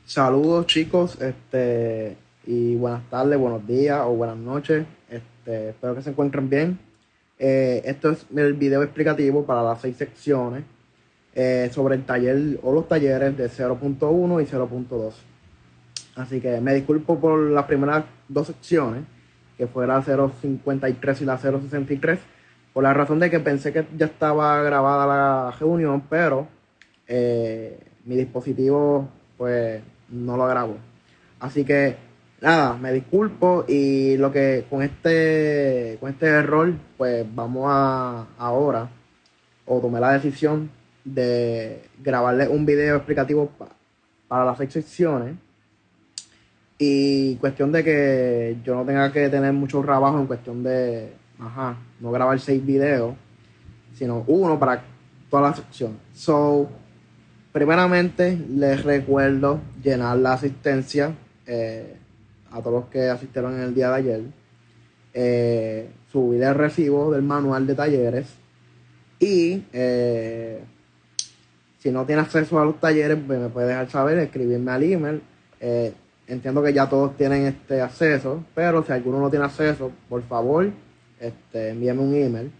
Saludos chicos, y buenas tardes, buenos días o buenas noches. Espero que se encuentren bien. Esto es el video explicativo para las 6 secciones sobre el taller o los talleres de 0.1 y 0.2. Así que me disculpo por las primeras dos secciones, que fue la 0.53 y la 0.63, por la razón de que pensé que ya estaba grabada la reunión, pero mi dispositivo pues no lo grabó. Así que nada, me disculpo y lo que con este error pues vamos a ahora o tomé la decisión de grabarle un video explicativo para las 6 secciones y cuestión de que yo no tenga que tener mucho trabajo en cuestión de, no grabar 6 videos, sino uno para todas las secciones. So, primeramente, les recuerdo llenar la asistencia a todos los que asistieron en el día de ayer, subir el recibo del manual de talleres y si no tiene acceso a los talleres, pues me puede dejar saber, escribirme al email. Entiendo que ya todos tienen este acceso, pero si alguno no tiene acceso, por favor, envíame un email.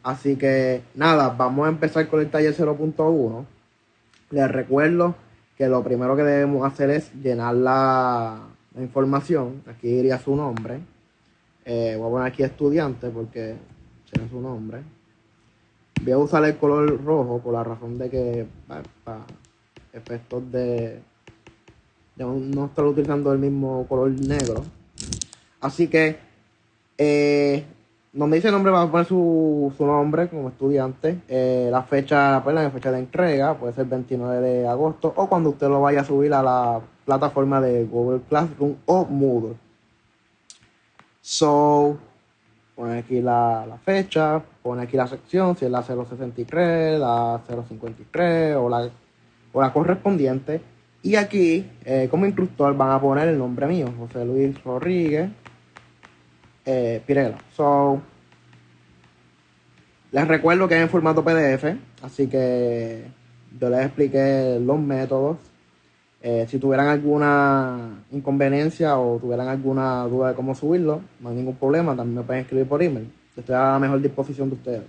Así que nada, vamos a empezar con el taller 0.1. Les recuerdo que lo primero que debemos hacer es llenar la información. Aquí iría su nombre. Voy a poner aquí estudiante porque tiene su nombre. Voy a usar el color rojo por la razón de que para efectos de no estar utilizando el mismo color negro. Así que donde dice nombre va a poner su nombre como estudiante, la fecha, pues la fecha de entrega puede ser 29 de agosto o cuando usted lo vaya a subir a la plataforma de Google Classroom o Moodle. So, pone aquí la fecha, pone aquí la sección, si es la 063, la 053 o la correspondiente. Y aquí, como instructor, van a poner el nombre mío, José Luis Rodríguez Pirela. So, les recuerdo que es en formato PDF, así que yo les expliqué los métodos. Si tuvieran alguna inconveniencia o tuvieran alguna duda de cómo subirlo, no hay ningún problema, también me pueden escribir por email. Estoy a la mejor disposición de ustedes.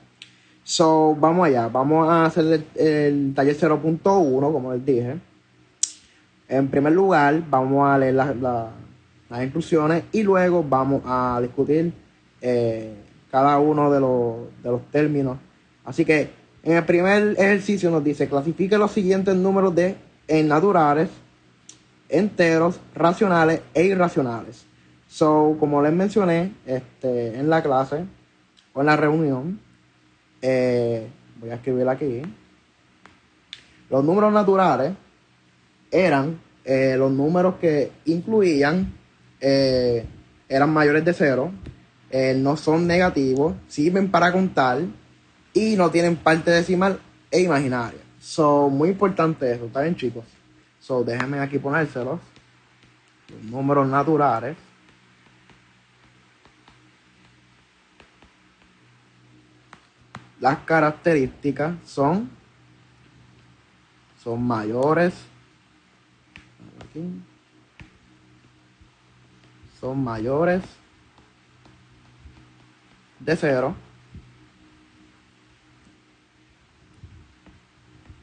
So, vamos allá, vamos a hacer el taller 0.1, como les dije. En primer lugar, vamos a leer las instrucciones y luego vamos a discutir cada uno de los términos. Así que en el primer ejercicio nos dice: clasifique los siguientes números en naturales, enteros, racionales e irracionales. So, como les mencioné en la clase o en la reunión, voy a escribir aquí. Los números naturales eran los números que incluían, eran mayores de 0, no son negativos, sirven para contar y no tienen parte decimal e imaginaria. So, muy importante eso, ¿está bien, chicos? So, déjenme aquí ponérselos. Los números naturales. Las características son mayores. Aquí. Son mayores de 0.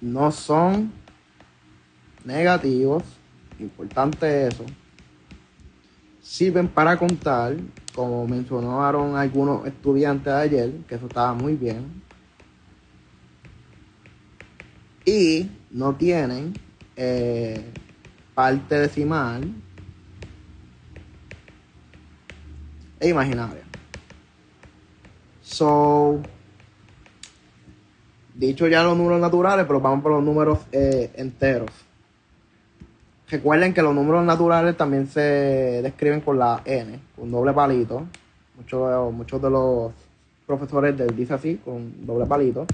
No son negativos. Importante eso. Sirven para contar, como mencionaron algunos estudiantes ayer, que eso estaba muy bien. Y no tienen parte decimal e imaginaria. So, dicho ya los números naturales, pero vamos por los números enteros. Recuerden que los números naturales también se describen con la n, con doble palito. Muchos de los profesores les dicen así, con doble palito.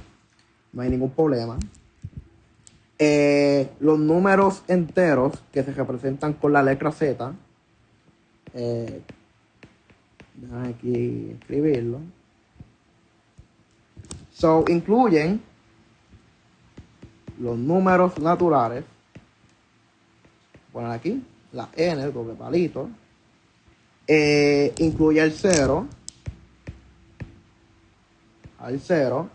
No hay ningún problema. Los números enteros que se representan con la letra Z, déjame aquí escribirlo. So, incluyen los números naturales. poner aquí la n, el doble palito. Incluye el 0. Al 0.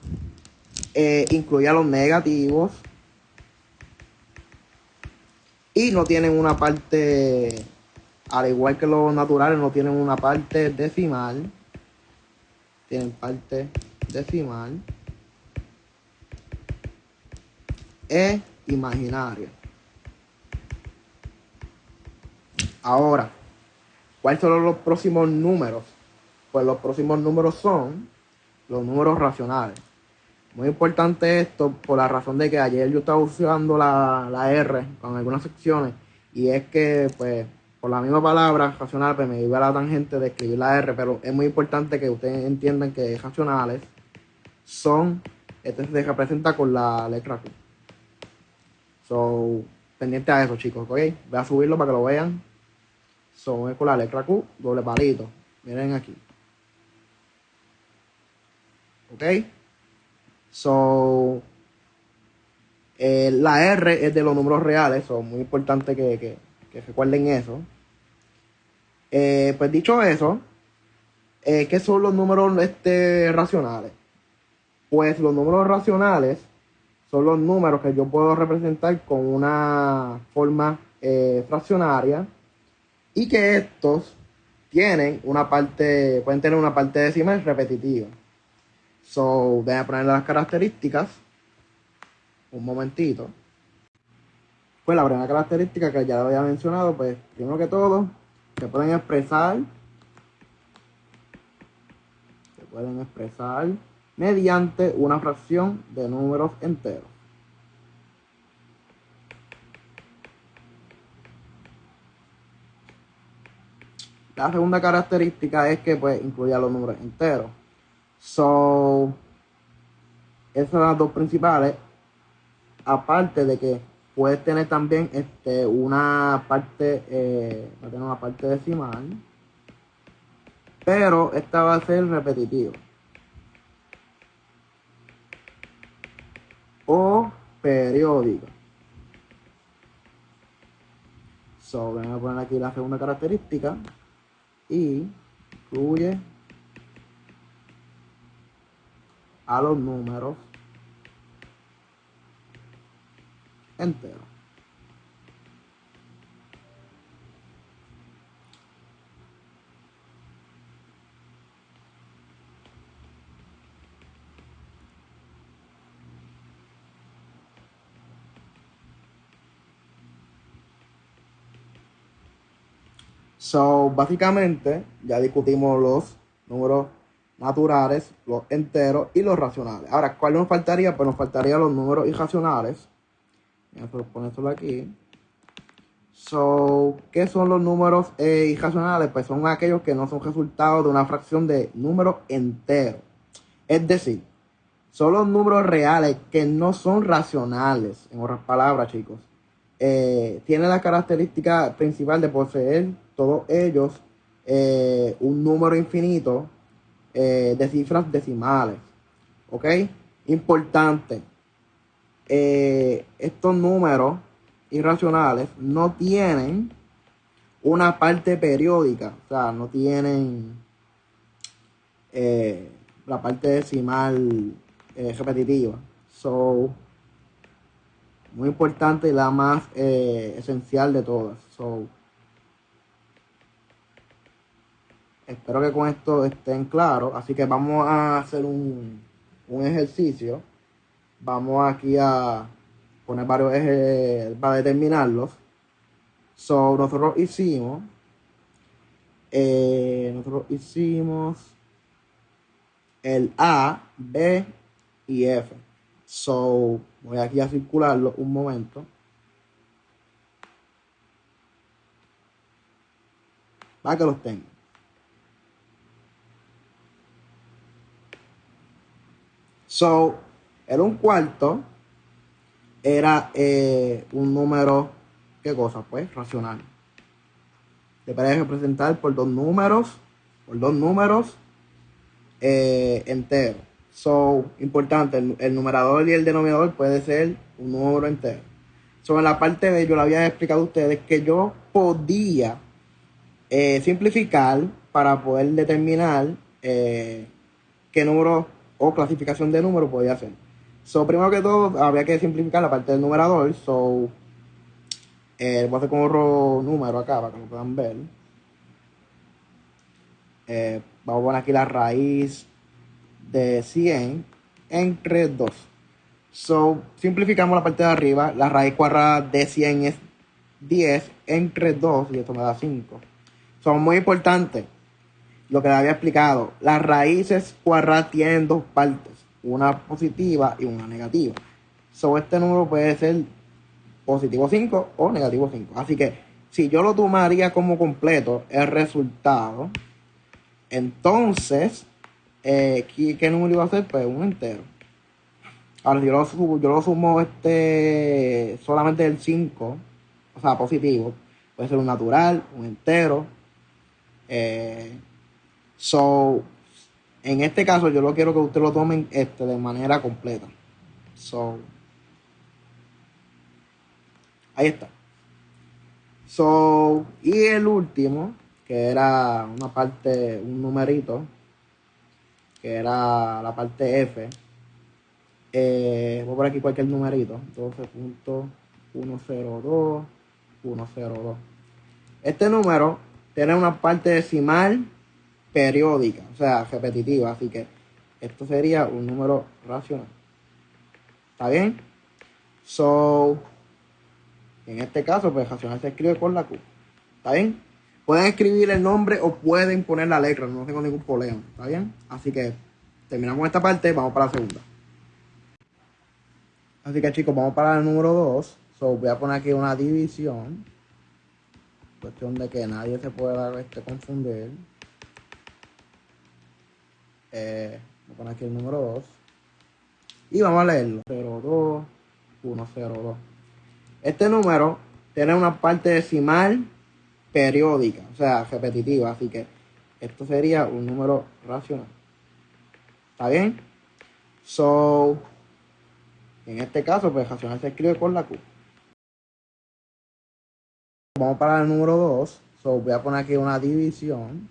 Incluye a los negativos. Y no tienen una parte, al igual que los naturales, no tienen una parte decimal. Tienen parte decimal. E imaginaria. Ahora, ¿cuáles son los próximos números? Pues los próximos números son los números racionales. Muy importante esto por la razón de que ayer yo estaba usando la R con algunas secciones, y es que pues por la misma palabra racional pues me iba a la tangente de escribir la R, pero es muy importante que ustedes entiendan que racionales son, este se representa con la letra Q. So, pendiente a eso, chicos, ¿ok? Voy a subirlo para que lo vean. So, es con la letra Q, doble palito. Miren aquí. ¿Ok? So, la R es de los números reales. So, muy importante que recuerden eso. Pues dicho eso, ¿qué son los números racionales? Pues los números racionales son los números que yo puedo representar con una forma fraccionaria, y que estos tienen una parte, pueden tener una parte decimal repetitiva. So, voy a poner las características. Un momentito. Pues la primera característica que ya lo había mencionado, pues primero que todo, se pueden expresar mediante una fracción de números enteros. La segunda característica es que pues incluye a los números enteros. So, esas son las dos principales. Aparte de que puedes tener también una parte decimal, pero esta va a ser repetitiva o periódica. So, voy a poner aquí la segunda característica, y incluye a los números enteros. So, básicamente, ya discutimos los números naturales, los enteros y los racionales. Ahora, ¿cuál nos faltaría? Pues nos faltarían los números irracionales. Voy a ponérselo aquí. So, ¿qué son los números irracionales? Pues son aquellos que no son resultados de una fracción de números enteros. Es decir, son los números reales que no son racionales. En otras palabras, chicos, tienen la característica principal de poseer todos ellos un número infinito de cifras decimales. ¿Ok? Importante. Estos números irracionales no tienen una parte periódica, o sea, no tienen la parte decimal repetitiva. So, muy importante y la más esencial de todas. So, espero que con esto estén claros. Así que vamos a hacer un ejercicio. Vamos aquí a poner varios ejes para determinarlos. So, nosotros hicimos el A, B y F. So, voy aquí a circularlo un momento para que los tengan. So, el 1/4 era un número, ¿qué cosa? Pues racional. Se puede representar por dos números enteros. So, importante, el numerador y el denominador puede ser un número entero. Sobre la parte B, yo le había explicado a ustedes que yo podía simplificar para poder determinar qué número o clasificación de número podía hacer. So, primero que todo, habría que simplificar la parte del numerador. So, voy a hacer con otro número acá para que lo puedan ver. Vamos a poner aquí la raíz de 100 entre 2. So, simplificamos la parte de arriba. La raíz cuadrada de 100 es 10 entre 2 y esto me da 5. Son muy importantes lo que le había explicado. Las raíces cuadradas tienen dos partes, una positiva y una negativa. So, este número puede ser positivo 5 o negativo 5. Así que si yo lo tomaría como completo, el resultado, entonces, ¿qué número iba a ser? Pues un entero. Ahora, si yo lo sumo solamente el 5, o sea, positivo, puede ser un natural, un entero. So, en este caso, yo lo quiero que ustedes lo tomen de manera completa. So, ahí está. So, y el último, que era una parte, un numerito, que era la parte F. Voy por aquí cualquier numerito. 12.102, 102. Este número tiene una parte decimal periódica, o sea, repetitiva. Así que esto sería un número racional. ¿Está bien? So, en este caso, pues racional se escribe con la Q. ¿Está bien? Pueden escribir el nombre o pueden poner la letra, no tengo ningún problema. ¿Está bien? Así que terminamos esta parte, vamos para la segunda. Así que chicos, vamos para el número 2. So, voy a poner aquí una división. Cuestión de que nadie se pueda confundir. Voy a poner aquí el número 2. Y vamos a leerlo. 02, 102. Este número tiene una parte decimal periódica, o sea, repetitiva. Así que esto sería un número racional. ¿Está bien? So, en este caso, pues racional se escribe con la Q. Vamos para el número 2. So, voy a poner aquí una división.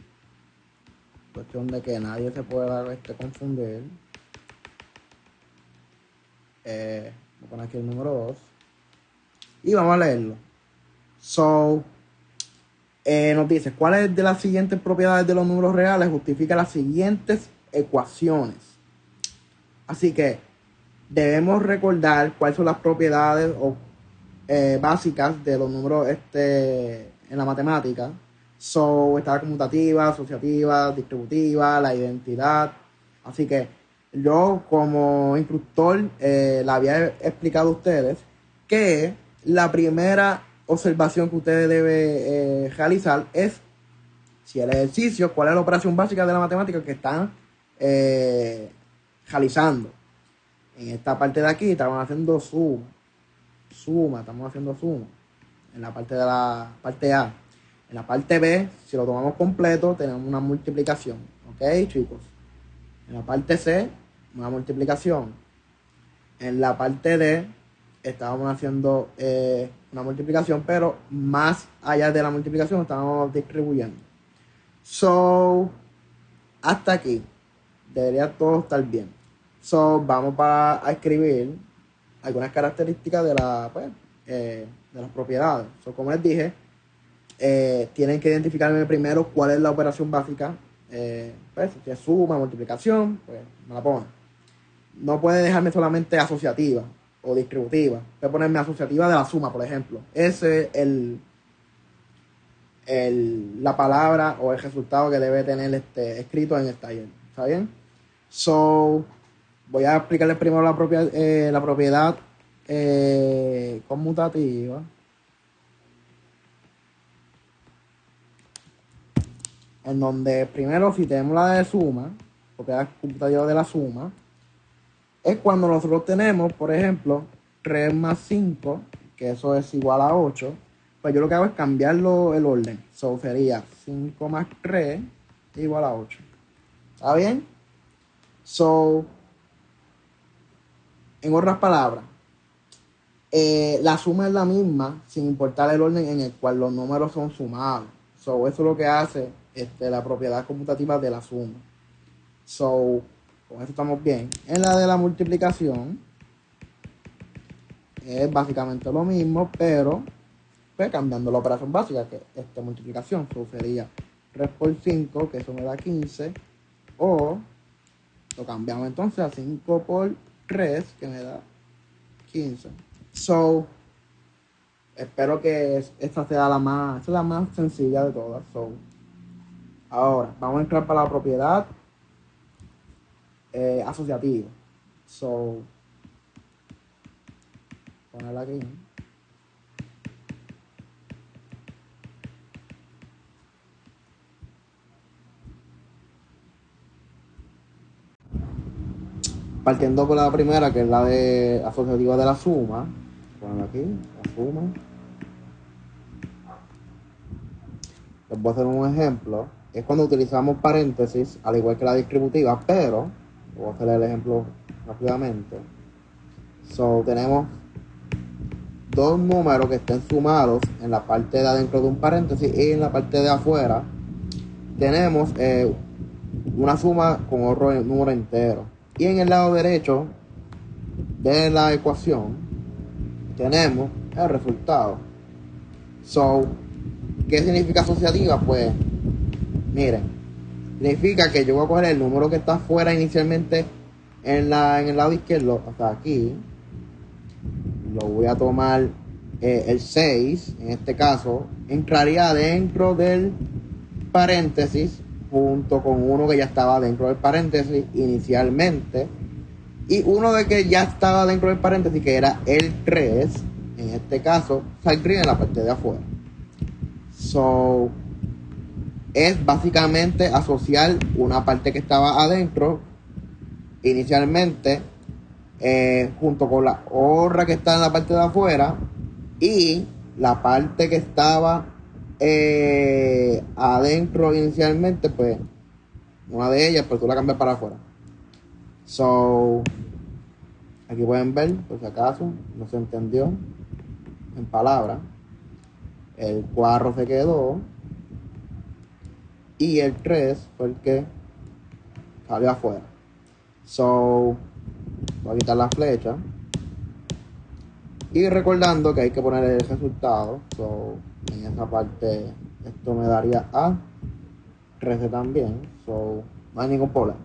Cuestión de que nadie se pueda confundir. Voy a poner aquí el número 2. Y vamos a leerlo. So, nos dice, ¿cuáles de las siguientes propiedades de los números reales justifica las siguientes ecuaciones? Así que debemos recordar cuáles son las propiedades básicas de los números en la matemática. So, está la conmutativa, asociativa, distributiva, la identidad. Así que yo como instructor le había explicado a ustedes que la primera observación que ustedes deben realizar es si el ejercicio, cuál es la operación básica de la matemática que están realizando. En esta parte de aquí estamos haciendo suma, estamos haciendo suma en la parte de la parte A. En la parte B, si lo tomamos completo, tenemos una multiplicación. ¿Ok, chicos? En la parte C, una multiplicación. En la parte D, estábamos haciendo una multiplicación, pero más allá de la multiplicación, estábamos distribuyendo. So, hasta aquí. Debería todo estar bien. So, vamos a escribir algunas características de las propiedades. So, como les dije, tienen que identificarme primero cuál es la operación básica. Pues, si es suma, multiplicación, pues me la ponen. No puede dejarme solamente asociativa o distributiva. Puede ponerme asociativa de la suma, por ejemplo. Ese es la palabra o el resultado que debe tener escrito en el taller. ¿Está bien? So, voy a explicarles primero la propiedad conmutativa. En donde primero, si tenemos la de suma, propiedad conmutativa de la suma, es cuando nosotros tenemos, por ejemplo, 3 más 5, que eso es igual a 8, pues yo lo que hago es cambiarlo el orden. So, sería 5 más 3 igual a 8. ¿Está bien? So, en otras palabras, La suma es la misma, sin importar el orden en el cual los números son sumados. So, eso es lo que hace la propiedad conmutativa de la suma. So, con eso estamos bien. En la de la multiplicación, es básicamente lo mismo, pero pues, cambiando la operación básica, que es multiplicación. So, sería 3 por 5, que eso me da 15, o lo cambiamos entonces a 5 por 3, que me da 15. So, espero que esta sea la más sencilla de todas. So, ahora, vamos a entrar para la propiedad asociativa. So, ponerla aquí. Partiendo por la primera, que es la de asociativa de la suma. Ponerla aquí, la suma. Les voy a hacer un ejemplo. Es cuando utilizamos paréntesis, al igual que la distributiva, pero voy a hacer el ejemplo rápidamente. So, tenemos dos números que estén sumados en la parte de adentro de un paréntesis y en la parte de afuera tenemos una suma con otro número entero. Y en el lado derecho de la ecuación tenemos el resultado. So, ¿qué significa asociativa? Pues, miren, significa que yo voy a coger el número que está afuera inicialmente en el lado izquierdo, hasta aquí. Lo voy a tomar el 6, en este caso, entraría dentro del paréntesis junto con uno que ya estaba dentro del paréntesis inicialmente, y uno de que ya estaba dentro del paréntesis, que era el 3, en este caso, saldría en la parte de afuera. So, es básicamente asociar una parte que estaba adentro inicialmente junto con la otra que está en la parte de afuera, y la parte que estaba adentro inicialmente, pues una de ellas, pues tú la cambias para afuera. So, aquí pueden ver, por si acaso no se entendió en palabras, el 4 se quedó y el 3 fue el que salió afuera. So, voy a quitar la flecha y recordando que hay que poner el resultado. So, en esa parte esto me daría a 13 también. So, no hay ningún problema.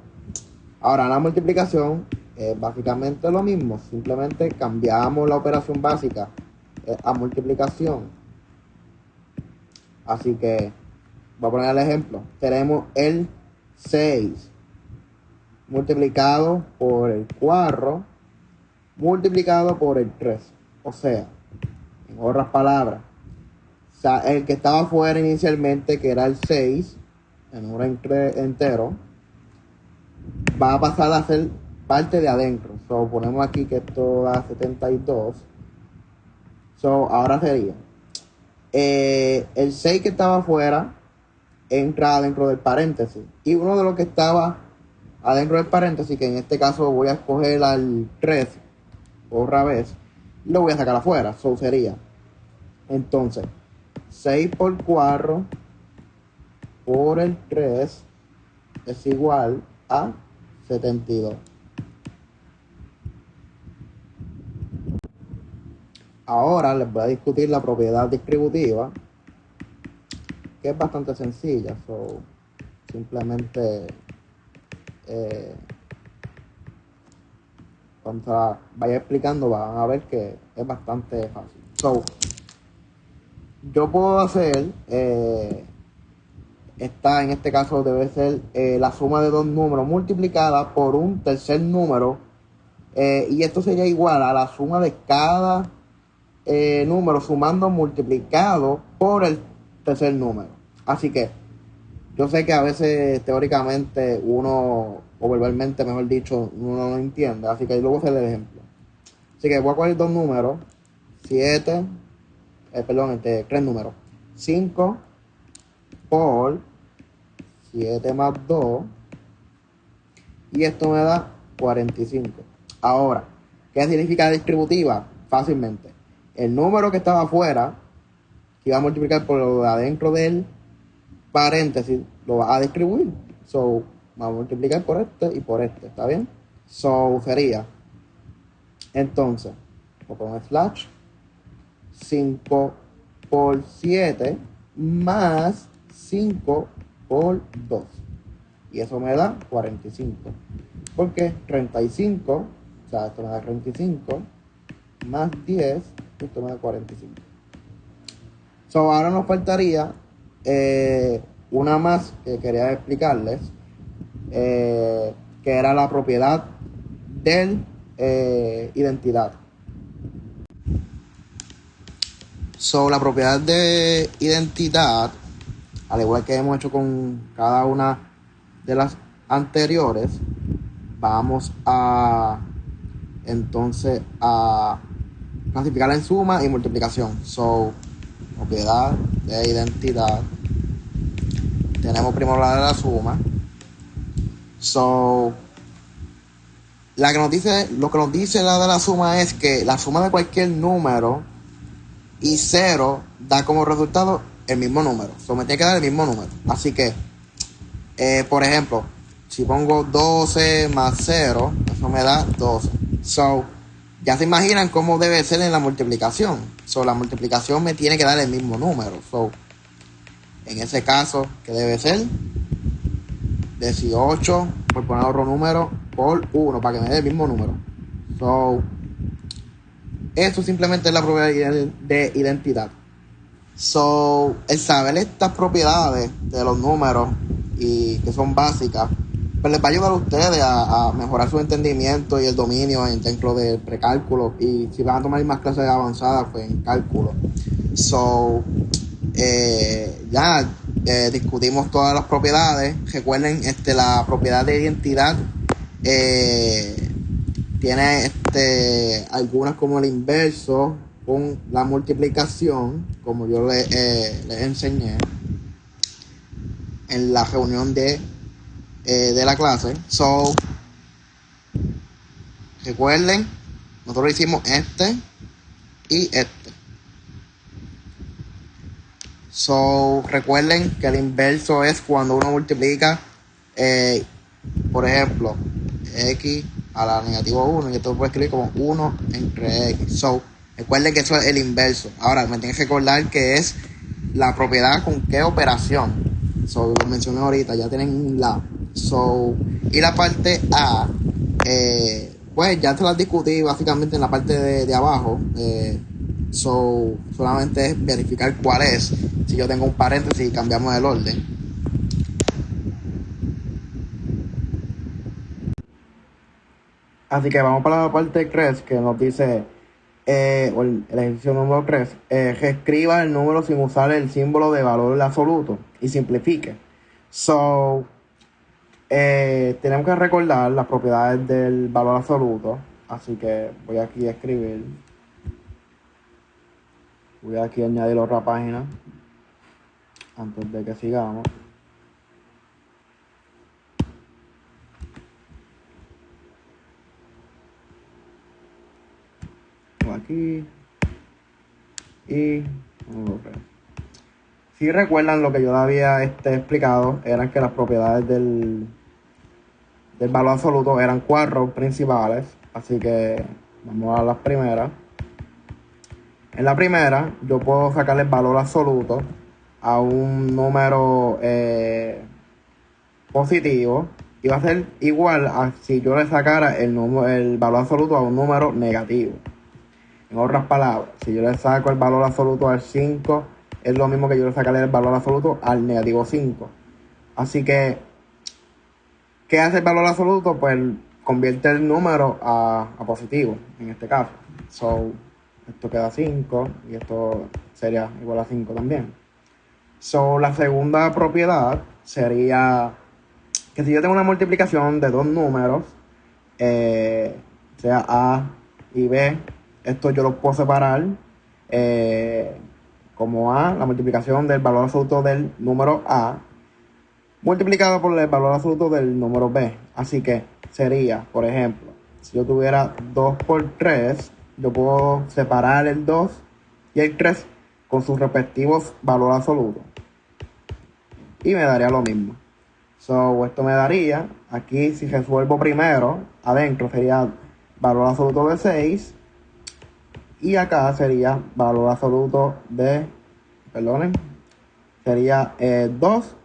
Ahora la multiplicación es básicamente lo mismo, simplemente cambiamos la operación básica a multiplicación. Así que voy a poner el ejemplo. Tenemos el 6 multiplicado por el 4 multiplicado por el 3. O sea, en otras palabras, el que estaba afuera inicialmente, que era el 6, el número entero, va a pasar a ser parte de adentro. So, ponemos aquí que esto da 72. So, ahora sería el 6 que estaba afuera entra dentro del paréntesis, y uno de los que estaba adentro del paréntesis, que en este caso voy a escoger al 3 otra vez, lo voy a sacar afuera. So, sería entonces 6 por 4 por el 3 es igual a 72. Ahora les voy a discutir la propiedad distributiva, que es bastante sencilla. So, simplemente cuando vaya explicando van a ver que es bastante fácil. So, yo puedo hacer en este caso debe ser la suma de dos números multiplicada por un tercer número, y esto sería igual a la suma de cada número sumando multiplicado por el tercer número. Así que yo sé que a veces teóricamente uno, o verbalmente mejor dicho, uno no entiende, así que luego voy a hacer el ejemplo. Así que voy a coger dos números, 3 números, 5 por 7 más 2, y esto me da 45. Ahora, ¿qué significa distributiva? Fácilmente, el número que estaba afuera, que iba a multiplicar por lo de adentro del paréntesis, lo va a distribuir. So, va a multiplicar por este y por este, ¿está bien? So, sería, entonces, voy a poner slash 5 por 7 más 5 por 2. Y eso me da 45. Porque 35, o sea, esto me da 35 más 10, esto me da 45. So, ahora nos faltaría una más que quería explicarles, que era la propiedad del identidad. So, la propiedad de identidad, al igual que hemos hecho con cada una de las anteriores, vamos a entonces a clasificarla en suma y multiplicación. So, propiedad de identidad, tenemos primero la de la suma. So, lo que nos dice la de la suma es que la suma de cualquier número y 0 da como resultado el mismo número. So, me tiene que dar el mismo número. Así que, por ejemplo, si pongo 12 más 0, eso me da 12. So, ya se imaginan cómo debe ser en la multiplicación. So, la multiplicación me tiene que dar el mismo número. So, en ese caso, ¿qué debe ser? 18, por poner otro número, por 1, para que me dé el mismo número. So, eso simplemente es la propiedad de identidad. So, el saber estas propiedades de los números y que son básicas, pues les va a ayudar a ustedes a mejorar su entendimiento y el dominio dentro del precálculo. Y si van a tomar más clases avanzadas, pues en cálculo. So, discutimos todas las propiedades. Recuerden, la propiedad de identidad tiene algunas como el inverso con la multiplicación, como yo les enseñé en la reunión de la clase. So, recuerden, nosotros hicimos este y este. So, recuerden que el inverso es cuando uno multiplica, por ejemplo, x a la negativo 1, y esto lo puedo escribir como 1 entre x. So, recuerden que eso es el inverso. Ahora, me tienen que recordar que es la propiedad con qué operación. So, lo mencioné ahorita, ya tienen un la. So, y la parte A, pues ya se las discutí básicamente en la parte de abajo. So, solamente es verificar cuál es. Si yo tengo un paréntesis y cambiamos el orden. Así que vamos para la parte 3 que nos dice, el ejercicio número 3, reescriba el número sin usar el símbolo de valor absoluto y simplifique. So, tenemos que recordar las propiedades del valor absoluto. Así que voy aquí a escribir. Voy aquí a añadir otra página antes de que sigamos. Aquí y si recuerdan, lo que yo había explicado eran que las propiedades del valor absoluto eran 4 principales. Así que vamos a las primeras. En la primera, yo puedo sacarle el valor absoluto a un número positivo, y va a ser igual a si yo le sacara el valor absoluto a un número negativo. En otras palabras, si yo le saco el valor absoluto al 5, es lo mismo que yo le sacarle el valor absoluto al negativo 5. Así que, ¿qué hace el valor absoluto? Pues convierte el número a positivo, en este caso. So, esto queda 5 y esto sería igual a 5 también. So, la segunda propiedad sería que si yo tengo una multiplicación de dos números, sea A y B, esto yo lo puedo separar como A, la multiplicación del valor absoluto del número A, multiplicado por el valor absoluto del número B. Así que sería, por ejemplo, si yo tuviera 2 por 3, yo puedo separar el 2 y el 3 con sus respectivos valores absolutos. Y me daría lo mismo. So, esto me daría, aquí si resuelvo primero, adentro sería valor absoluto de 6. Y acá sería valor absoluto de, perdonen, sería 2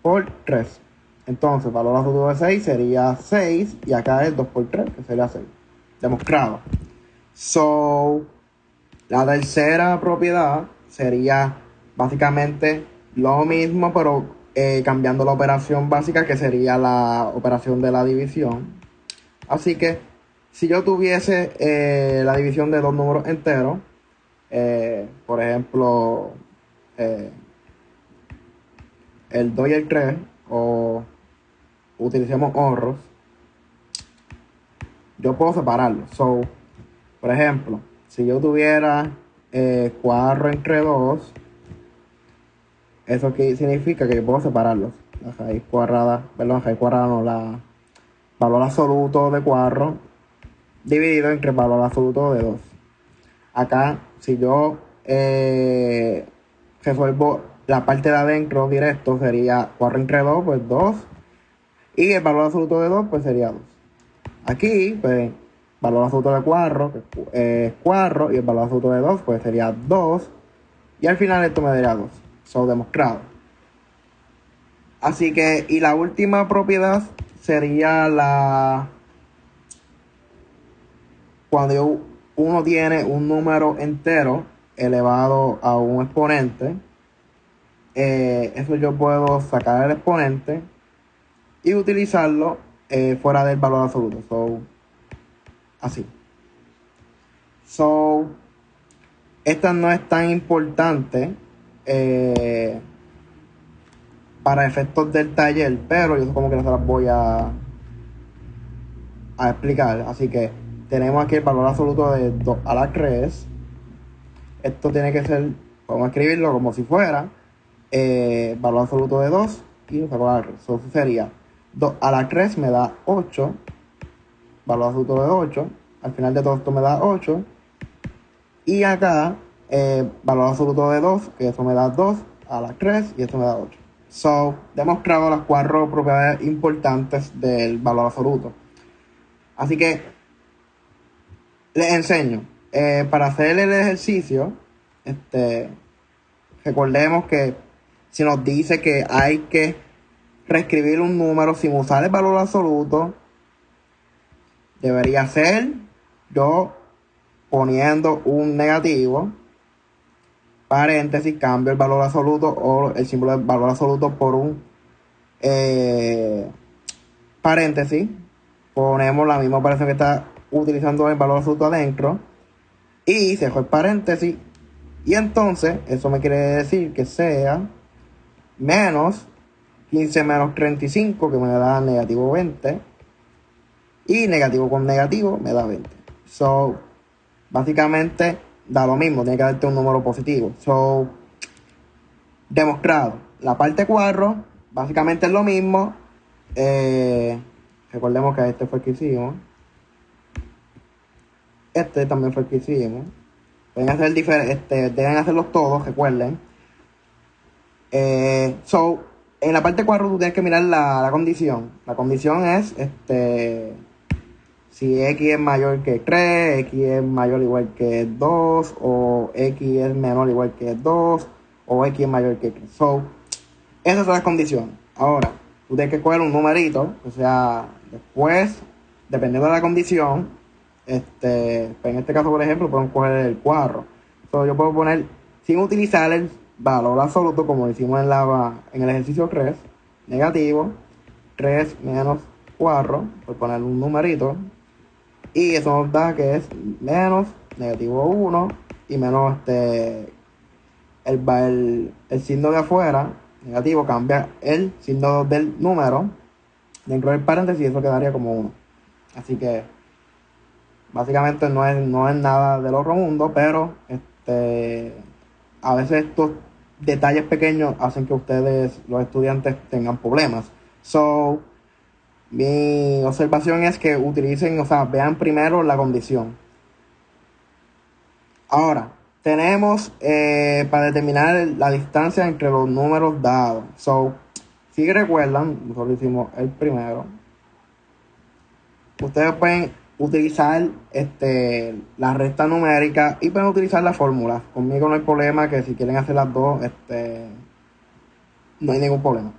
por 3. Entonces, valor absoluto de 6 sería 6 y acá es 2 por 3, que sería 6. Demostrado. So, la tercera propiedad sería básicamente lo mismo, pero cambiando la operación básica, que sería la operación de la división. Así que si yo tuviese la división de dos números enteros, por ejemplo, el 2 y el 3, o utilicemos honros, yo puedo separarlos. So, por ejemplo, si yo tuviera 4 entre 2, eso que significa que yo puedo separarlos. La raíz cuadrada, perdón, la raíz cuadrada no, la valor absoluto de 4 dividido entre el valor absoluto de 2. Acá, si yo resuelvo la parte de adentro directo, sería 4 entre 2, pues 2. Y el valor absoluto de 2, pues sería 2. Aquí, pues, valor absoluto de 4, que es 4, y el valor absoluto de 2, pues sería 2. Y al final esto me daría 2. So, demostrado. Así que, y la última propiedad sería cuando uno tiene un número entero elevado a un exponente. Eso yo puedo sacar el exponente y utilizarlo fuera del valor absoluto. So, así. So, esta no es tan importante para efectos del taller, pero yo como que no se las voy a explicar. Así que tenemos aquí el valor absoluto de 2 a la 3. Esto tiene que ser, podemos escribirlo como si fuera valor absoluto de 2 y lo saco a la 3. Eso sería 2 a la 3 me da 8, valor absoluto de 8. Al final de todo esto me da 8. Y acá, valor absoluto de 2, que eso me da 2 a la 3 y esto me da 8. So, demostrado las 4 propiedades importantes del valor absoluto. Así que les enseño. Para hacer el ejercicio, recordemos que si nos dice que hay que reescribir un número sin usar el valor absoluto, debería ser yo poniendo un negativo, paréntesis, cambio el valor absoluto o el símbolo del valor absoluto por un paréntesis, ponemos la misma operación que está utilizando el valor absoluto adentro y cerro el paréntesis, y entonces eso me quiere decir que sea menos 15 menos 35, que me da negativo 20, y negativo con negativo me da 20. So, básicamente da lo mismo, tiene que darte un número positivo. So, demostrado. La parte 4 básicamente es lo mismo. Recordemos que este fue el que hicimos. Este también fue el que hicimos. Deben hacerlos todos, recuerden. So, en la parte 4 tú tienes que mirar la condición. La condición es si x es mayor que 3, x es mayor o igual que 2, o x es menor o igual que 2, o x es mayor que 3. So, esas son las condiciones. Ahora, tú tienes que coger un numerito, o sea, después, dependiendo de la condición, pues en este caso, por ejemplo, podemos coger el 4. So, yo puedo poner, sin utilizar el valor absoluto, como lo hicimos en el ejercicio 3, negativo, 3 menos 4, por poner un numerito, y eso nos da que es menos negativo 1 y menos el signo de afuera, negativo, cambia el signo del número dentro del paréntesis y eso quedaría como 1. Así que básicamente no es nada del otro mundo, pero a veces estos detalles pequeños hacen que ustedes, los estudiantes, tengan problemas. So, mi observación es que utilicen, o sea, vean primero la condición. Ahora, tenemos para determinar la distancia entre los números dados. So, si recuerdan, nosotros hicimos el primero. Ustedes pueden utilizar la resta numérica y pueden utilizar la fórmula. Conmigo no hay problema, que si quieren hacer las dos, no hay ningún problema.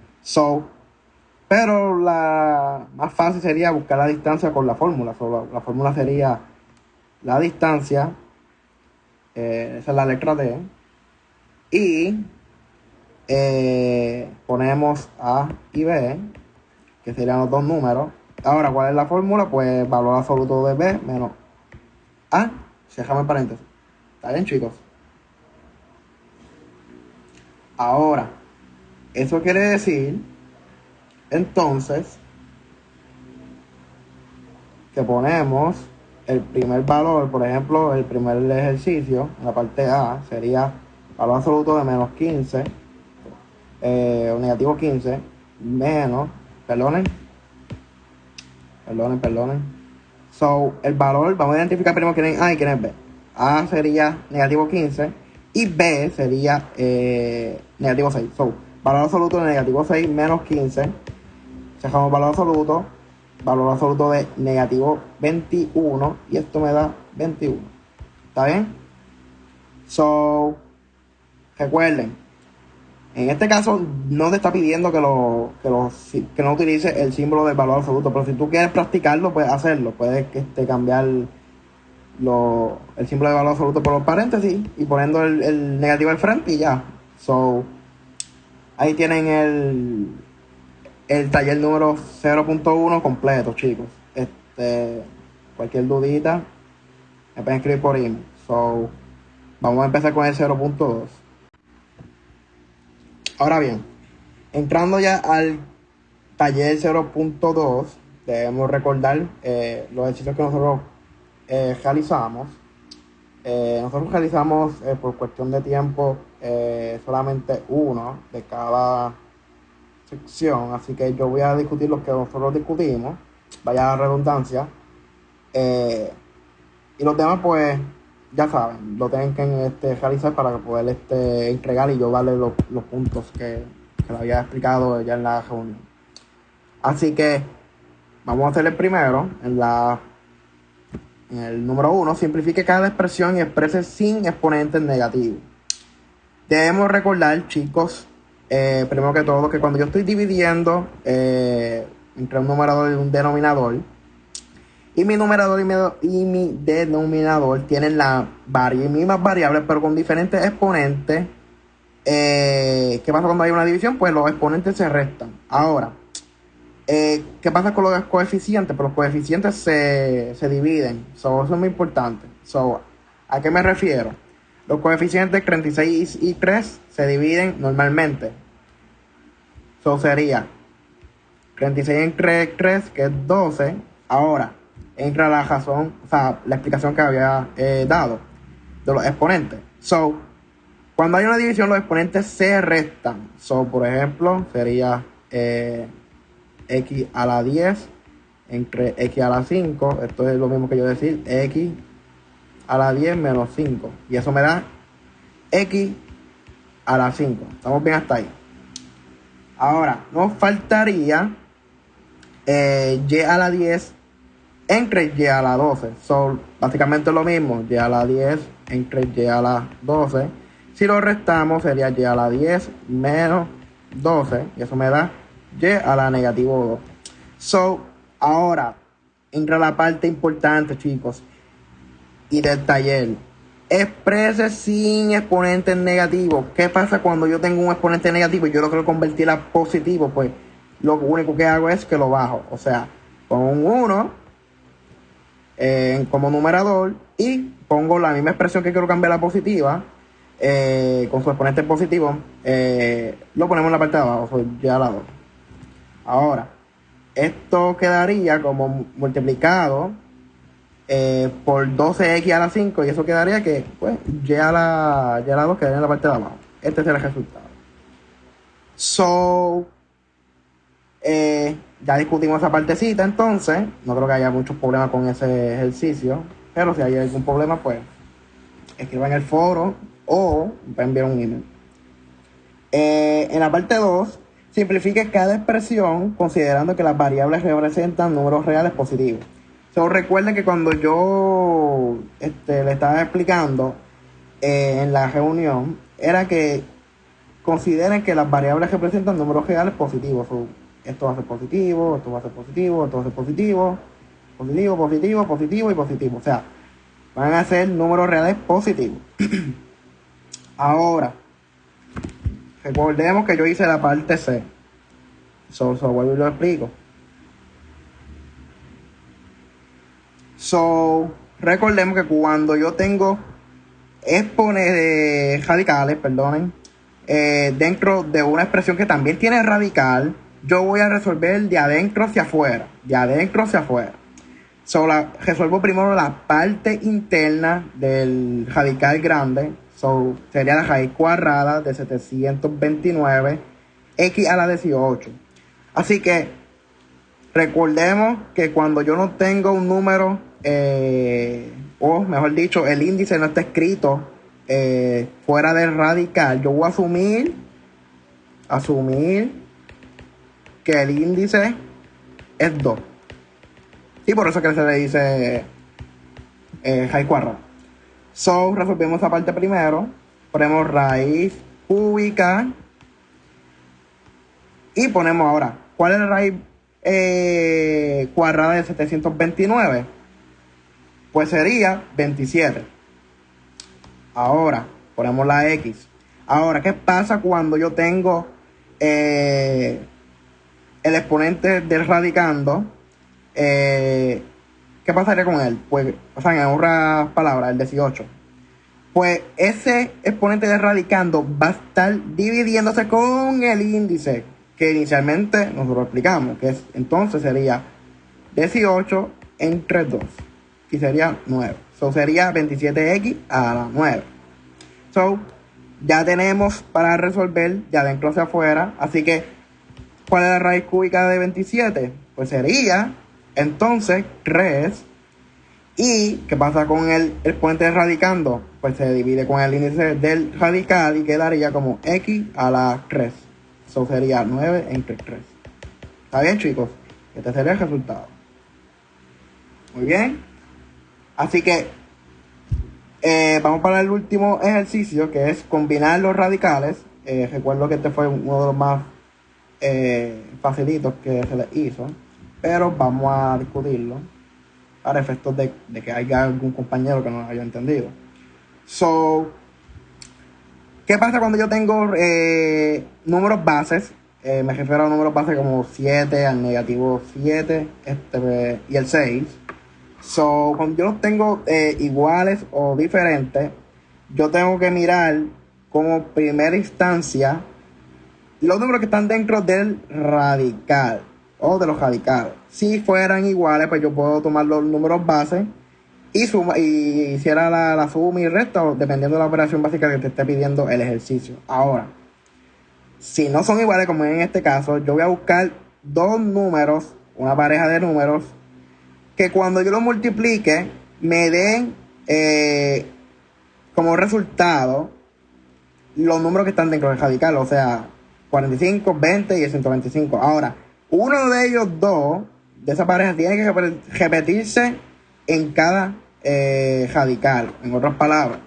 Pero la más fácil sería buscar la distancia con la fórmula. La fórmula sería la distancia, esa es la letra D, y ponemos A y B, que serían los dos números. Ahora, ¿cuál es la fórmula? Pues valor absoluto de B menos A, dejamos paréntesis. ¿Está bien, chicos? Ahora, eso quiere decir, entonces, que ponemos el primer valor, por ejemplo, el primer ejercicio, en la parte A, sería valor absoluto de menos 15, o negativo 15, menos, perdonen. So, el valor, vamos a identificar primero quién es A y quién es B. A sería negativo 15 y B sería negativo 6. So, valor absoluto de negativo 6 menos 15. Dejamos valor absoluto de negativo 21 y esto me da 21. ¿Está bien? So, recuerden, en este caso no te está pidiendo que no utilices el símbolo del valor absoluto, pero si tú quieres practicarlo, puedes hacerlo. Puedes cambiar el símbolo de valor absoluto por los paréntesis y poniendo el negativo al frente y ya. So, ahí tienen el taller número 0.1 completo, chicos. Cualquier dudita me pueden escribir por email. So, vamos a empezar con el 0.2. Ahora bien, entrando ya al taller 0.2, debemos recordar los ejercicios que nosotros realizamos. Nosotros realizamos por cuestión de tiempo solamente uno de cada sección, así que yo voy a discutir los que nosotros discutimos, vaya la redundancia, y los demás pues ya saben, lo tienen que realizar para poder entregar y yo darle los puntos que le había explicado ya en la reunión. Así que vamos a hacer el primero. En el número 1, simplifique cada expresión y exprese sin exponentes negativos. Debemos recordar, chicos, primero que todo, que cuando yo estoy dividiendo entre un numerador y un denominador, y mi numerador y mi denominador tienen las mismas variables, pero con diferentes exponentes, ¿qué pasa cuando hay una división? Pues los exponentes se restan. Ahora, ¿qué pasa con los coeficientes? Pues los coeficientes se dividen. Eso es muy importante. ¿A qué me refiero? Los coeficientes 36 y 3 se dividen normalmente. Eso sería 36 entre 3, que es 12. Ahora, entra la razón, o sea, la explicación que había dado de los exponentes. Cuando hay una división, los exponentes se restan. Por ejemplo, sería x a la 10 entre x a la 5. Esto es lo mismo que yo decir x a la 10 menos 5. Y eso me da x a la 5. Estamos bien hasta ahí. Ahora, nos faltaría y a la 10 entre y a la 12. Básicamente lo mismo. Y a la 10 entre y a la 12. Si lo restamos, sería y a la 10 menos 12. Y eso me da y a la negativo 2. Ahora, entra la parte importante, chicos, y del taller. Exprese sin exponentes negativos. ¿Qué pasa cuando yo tengo un exponente negativo y yo lo quiero convertir a positivo? Pues lo único que hago es que lo bajo. O sea, pongo un 1 como numerador y pongo la misma expresión que quiero cambiar a positiva, con su exponente positivo, lo ponemos en la parte de abajo, ya la 2. Ahora, esto quedaría como multiplicado por 12x a la 5, y eso quedaría que, pues, y a la 2 quedaría en la parte de abajo. Este será el resultado. Ya discutimos esa partecita, entonces no creo que haya muchos problemas con ese ejercicio, pero si hay algún problema, pues escriba en el foro o me envíen un email. En la parte 2, simplifique cada expresión considerando que las variables representan números reales positivos. Recuerden que cuando yo le estaba explicando en la reunión, era que consideren que las variables representan números reales positivos. Esto va a ser positivo, esto va a ser positivo, esto va a ser positivo, positivo, positivo, positivo y positivo. O sea, van a ser números reales positivos. Ahora, recordemos que yo hice la parte C. Vuelvo y lo explico. Recordemos que cuando yo tengo radicales, dentro de una expresión que también tiene radical, yo voy a resolver de adentro hacia afuera. De adentro hacia afuera. Resuelvo primero la parte interna del radical grande. Sería la raíz cuadrada de 729 x a la 18. Así que recordemos que cuando yo no tengo un número, o mejor dicho, el índice no está escrito fuera del radical, yo voy a asumir que el índice es 2. Y por eso que se le dice raíz cuadrada. Resolvemos esa parte primero. Ponemos raíz cúbica. Y ponemos ahora, ¿cuál es la raíz cuadrada de 729? Pues sería 27. Ahora, ponemos la X. Ahora, ¿qué pasa cuando yo tengo el exponente del radicando? ¿Qué pasaría con él? Pues, o sea, en otras palabras, el 18. Pues ese exponente del radicando va a estar dividiéndose con el índice que inicialmente nosotros explicamos, que entonces sería 18 entre 2 y sería 9. Sería 27x a la 9. Ya tenemos para resolver de adentro hacia afuera. Así que, ¿cuál es la raíz cúbica de 27? Pues sería entonces 3. ¿Y qué pasa con el exponente del radicando? Pues se divide con el índice del radical y quedaría como x a la 3. Eso sería 9 entre 3. ¿Está bien, chicos? Este sería el resultado. Muy bien. Así que vamos para el último ejercicio, que es combinar los radicales. Recuerdo que este fue uno de los más facilitos que se les hizo, pero vamos a discutirlo para efectos de que haya algún compañero que no lo haya entendido. ¿Qué pasa cuando yo tengo números bases? Me refiero a números bases como 7, al negativo 7 y el 6. Cuando yo los tengo iguales o diferentes, yo tengo que mirar como primera instancia los números que están dentro del radical o de los radicales. Si fueran iguales, pues yo puedo tomar los números bases y hiciera la suma y resta, dependiendo de la operación básica que te esté pidiendo el ejercicio. Ahora, si no son iguales, como en este caso, yo voy a buscar dos números, una pareja de números, que cuando yo los multiplique, me den como resultado los números que están dentro del radical, o sea, 45, 20 y el 125. Ahora, uno de ellos dos, de esa pareja, tiene que repetirse en cada radical. En otras palabras,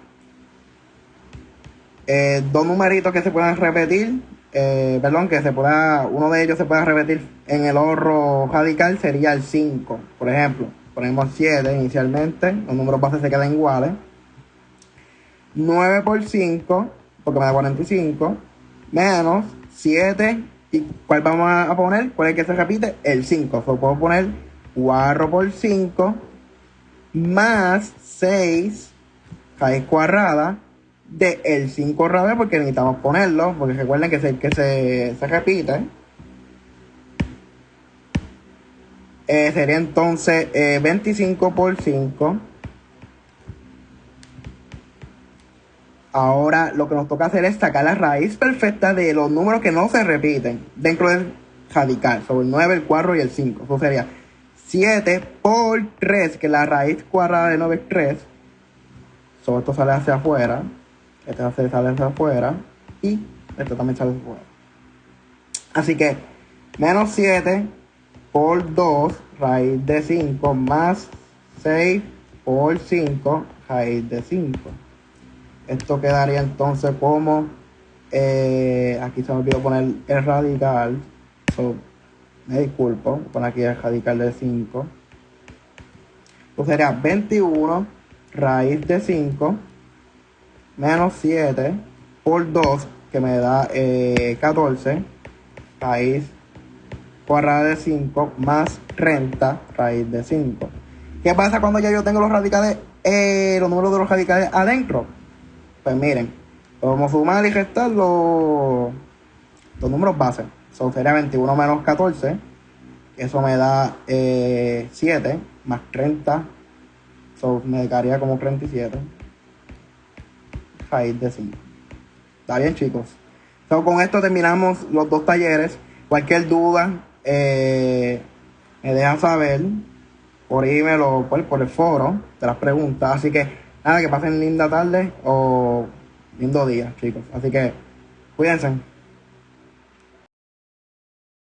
dos numeritos que se puedan repetir, uno de ellos se pueda repetir en el otro radical sería el 5. Por ejemplo, ponemos 7 inicialmente, los números bases se quedan iguales. 9 por 5, porque me da 45, menos 7. ¿Y cuál vamos a poner? ¿Cuál es el que se repite? El 5. Puedo poner 4 por 5 más 6 raíz cuadrada de el 5 otra vez, porque necesitamos ponerlo, porque recuerden que se repite. Sería entonces 25 por 5. Ahora lo que nos toca hacer es sacar la raíz perfecta de los números que no se repiten dentro del radical, sobre el 9, el 4 y el 5. Eso sería 7 por 3, que la raíz cuadrada de 9 es 3. So, esto sale hacia afuera. Este sale hacia afuera. Y esto también sale hacia afuera. Así que menos 7 por 2 raíz de 5 más 6 por 5 raíz de 5. Esto quedaría entonces como, aquí se me olvidó poner el radical, so, me disculpo, poner aquí el radical de 5. Entonces sería 21 raíz de 5 menos 7 por 2, que me da 14 raíz cuadrada de 5 más 30 raíz de 5. ¿Qué pasa cuando ya yo tengo los radicales, los números de los radicales adentro? Pues miren, vamos a sumar y restar los números bases. So, sería 21 menos 14. Eso me da 7 más 30. So, me quedaría como 37. Raíz de 5. ¿Está bien, chicos? So, con esto terminamos los 2 talleres. Cualquier duda, me dejan saber por email o por el foro de las preguntas. Así que nada, que pasen linda tarde o lindo día, chicos. Así que cuídense.